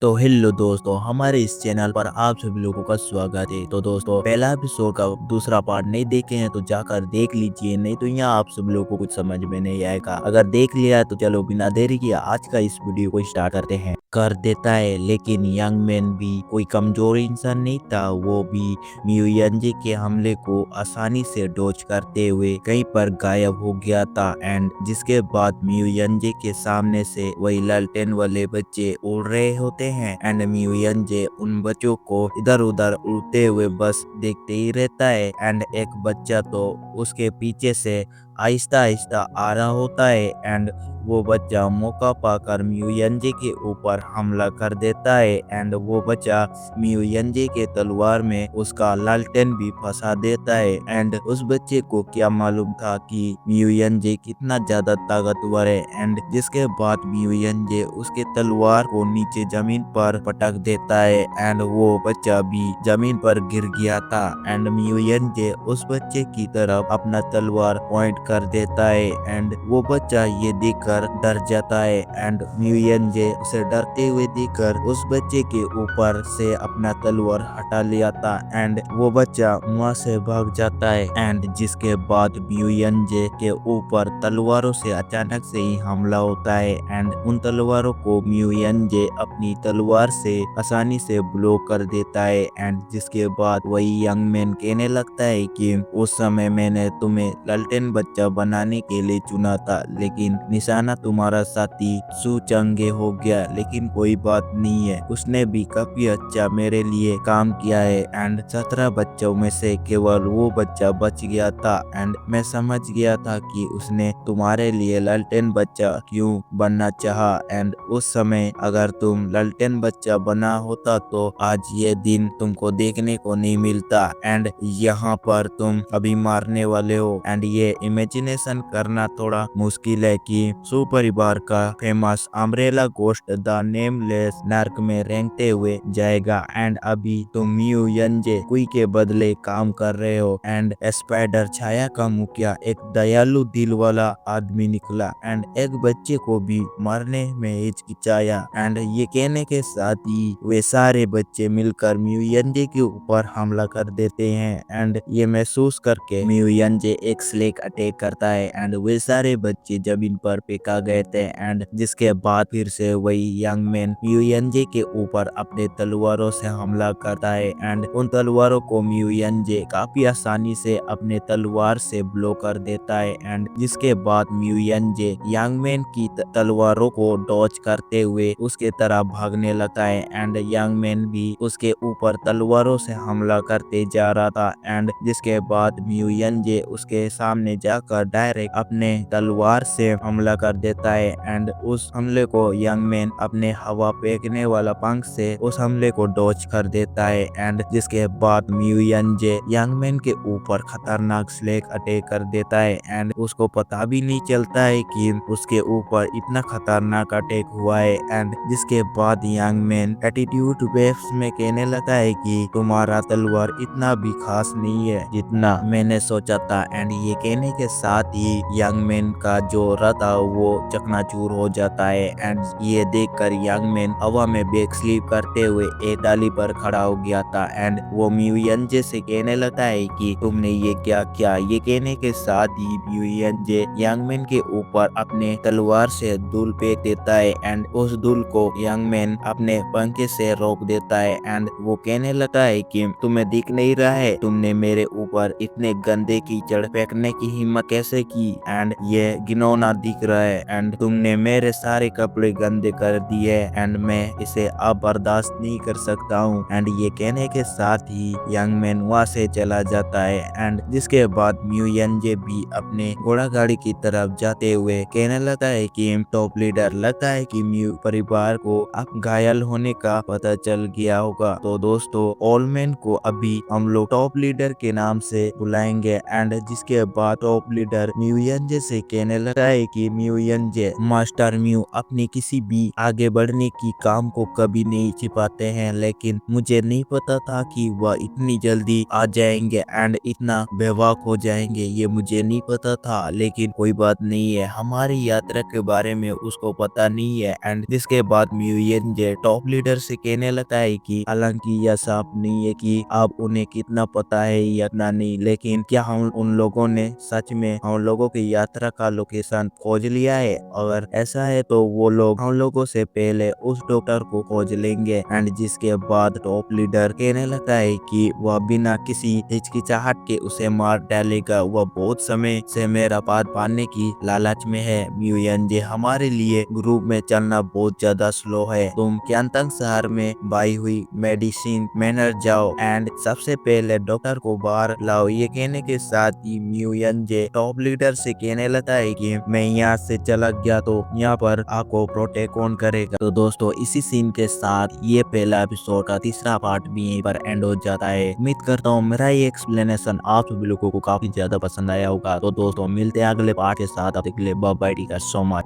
तो हेलो दोस्तों, हमारे इस चैनल पर आप सभी लोगों का स्वागत है। तो दोस्तों, पहला एपिसोड का दूसरा पार्ट नहीं देखे हैं तो जाकर देख लीजिए, नहीं तो यहाँ आप सभी लोगों को कुछ समझ में नहीं आएगा। अगर देख लिया तो चलो बिना देरी किए आज का इस वीडियो को स्टार्ट करते हैं। कर देता है, लेकिन यंग मैन भी कोई कमजोर इंसान नहीं था। वो भी मियुयंजी के हमले को आसानी से डॉज करते हुए कहीं पर गायब हो गया था। एंड जिसके बाद मियुयंजी के सामने से वही लालटेन वाले बच्चे उड़ रहे होते हैं। एंड मियुयंजी उन बच्चों को इधर उधर उड़ते हुए बस देखते ही रहता है। एंड एक बच्चा तो उसके पीछे से आहिस्ता आहिस्ता आ रहा होता है। एंड वो बच्चा मौका पाकर मियुयंजी के ऊपर हमला कर देता है। एंड वो बच्चा मियुयंजी के तलवार में उसका लालटेन भी फंसा देता है। एंड उस बच्चे को क्या मालूम था कि मियुयंजी कितना ज्यादा ताकतवर है। एंड जिसके बाद मियुयंजी उसके तलवार को नीचे जमीन पर पटक देता है। एंड वो बच्चा भी जमीन पर गिर गया था। एंड मियुयंजी उस बच्चे की तरफ अपना तलवार पॉइंट कर देता है। एंड वो बच्चा ये देखकर डर जाता है। एंड मियुयंजी उसे डरते हुए देखकर उस बच्चे के ऊपर से अपना तलवार हटा लिया था। एंड वो बच्चा वहां से भाग जाता है। एंड जिसके बाद मियुयंजी के ऊपर तलवारों से अचानक से ही हमला होता है। एंड उन तलवारों को मियुयंजी अपनी तलवार से आसानी से ब्लॉक कर देता है। एंड जिसके बाद वही यंग मैन कहने लगता है कि उस समय मैंने तुम्हें लालटेन बच्चा बनाने के लिए चुना था, लेकिन निशाना तुम्हारा साथी सुचंगे हो गया। लेकिन कोई बात नहीं है, उसने भी काफी अच्छा मेरे लिए काम किया है। एंड 17 बच्चों में से केवल वो बच्चा बच गया था। एंड मैं समझ गया था कि उसने तुम्हारे लिए लालटेन बच्चा क्यों बनना चाहा। एंड उस समय अगर तुम लालटेन बच्चा बना होता तो आज ये दिन तुमको देखने को नहीं मिलता। एंड यहाँ पर तुम अभी मारने वाले हो। एंड ये इमेजिनेशन करना थोड़ा मुश्किल है कि सु परिवार का famous umbrella ghost the nameless नर्क में रेंगते हुए जाएगा। एंड अभी तुम मियुयंजी कुई के बदले काम कर रहे हो। एंड स्पाइडर छाया का मुखिया एक दयालु दिल वाला आदमी निकला। एंड एक बच्चे को भी मारने में हिचकिचाया। एंड ये कहने के साथ ही वे सारे बच्चे मिलकर मियुयंजी के ऊपर हमला कर देते हैं। एंड ये महसूस करके मियुयंजी एक स्लेक अटैक करता है। एंड वे सारे बच्चे जमीन पर फेंका गए थे। एंड जिसके बाद फिर से वही यंग मैन मियुयंजी के ऊपर अपने तलवारों से हमला करता है। एंड उन तलवारों को मियुयंजी काफी आसानी से अपने तलवार से ब्लो कर देता है। एंड जिसके बाद मियुयंजी यंग मैन की तलवारों को डॉज करते हुए उसके तरफ भागने लगता है। एंड यंग मैन भी उसके ऊपर तलवारों से हमला करते जा रहा था। एंड जिसके बाद मियुयंजी उसके सामने जाकर डायरेक्ट अपने तलवार से हमला कर देता है। एंड उस हमले को यंग मैन अपने हवा फेंकने वाला पंख से उस हमले को डॉज कर देता है। एंड जिसके बाद मियुयंजी यंग मैन के ऊपर खतरनाक स्लेक अटैक कर देता है। एंड उसको पता भी नहीं चलता है कि उसके ऊपर इतना खतरनाक अटैक हुआ है। एंड जिसके बाद यंग मैन एटीट्यूड वेव्स में कहने लगा है कि तुम्हारा तलवार इतना भी खास नहीं है जितना मैंने सोचा था। एंड ये कहने के साथ ही यंग मैन का जो रथ था वो चकनाचूर हो जाता है। एंड ये देखकर यंग मैन हवा में बैक स्लीप करते हुए एक डाली पर खड़ा हो गया था। एंड वो मियुयंजी से कहने लगा है कि तुमने ये क्या किया। ये कहने के साथ ही मियुयंजी यंग मैन के ऊपर अपने तलवार से धूल फेंक देता है। एंड उस धूल को यंग मैन अपने पंखे से रोक देता है। एंड वो कहने लगा है कि तुम्हें दिख नहीं रहा है, तुमने मेरे ऊपर इतने गंदे कीचड़ फेंकने की हिम्मत कैसे की। एंड ये घिनौना दिख रहा है। एंड तुमने मेरे सारे कपड़े गंदे कर दिए। एंड मैं इसे अब बर्दाश्त नहीं कर सकता हूँ। एंड ये कहने के साथ ही यंग मैन वहाँ से चला जाता है। एंड जिसके बाद मियुयंजी भी अपने घोड़ा गाड़ी की तरफ जाते हुए कहने लगा है कि टॉप लीडर, लगता है कि मियू परिवार को अब घायल होने का पता चल गया होगा। तो दोस्तों, ओलमैन को अभी हम लोग टॉप लीडर के नाम से बुलाएंगे। एंड जिसके बाद टॉप लीडर मियुयंजी से कहने लगा है कि म्यूयनजे मास्टर म्यू अपनी किसी भी आगे बढ़ने की काम को कभी नहीं छिपाते हैं, लेकिन मुझे नहीं पता था कि वह इतनी जल्दी आ जाएंगे एंड इतना बेवाक हो जाएंगे, ये मुझे नहीं पता था। लेकिन कोई बात नहीं है, हमारी यात्रा के बारे में उसको पता नहीं है। एंड जिसके बाद म्यूयनजे टॉप लीडर से कहने लगता है कि हालांकि यह साफ नहीं है कि आप उन्हें कितना पता है या ना नहीं, लेकिन क्या हम उन लोगों ने सच में हम लोगों की यात्रा का लोकेशन खोज लिया है? अगर ऐसा है तो वो लोग हम लोगों से पहले उस डॉक्टर को खोज लेंगे। एंड जिसके बाद टॉप लीडर कहने लगता है कि वह बिना किसी हिचकिचाहट के उसे मार डालेगा, वह बहुत समय से मेरा पार पाने की लालच में है। म्यूयनजे हमारे लिए ग्रुप में चलना बहुत ज्यादा स्लो है, तुम क्यांतंग शहर में बाई हुई मेडिसिन मैनर जाओ एंड सबसे पहले डॉक्टर को बाहर लाओ। ये कहने के साथ ही म्यूयनजे टॉप लीडर से कहने लगता है कि मैं यहाँ से चला गया तो यहाँ पर आपको प्रोटेक्ट कौन करेगा। तो दोस्तों इसी सीन के साथ ये पहला एपिसोड का तीसरा पार्ट भी यहीं पर एंड हो जाता है। उम्मीद करता हूँ मेरा ये एक्सप्लेनेशन आप सभी लोगों को काफी ज्यादा पसंद आया होगा। तो दोस्तों मिलते हैं अगले पार्ट के साथ, अब तक के लिए bye bye, take care so much.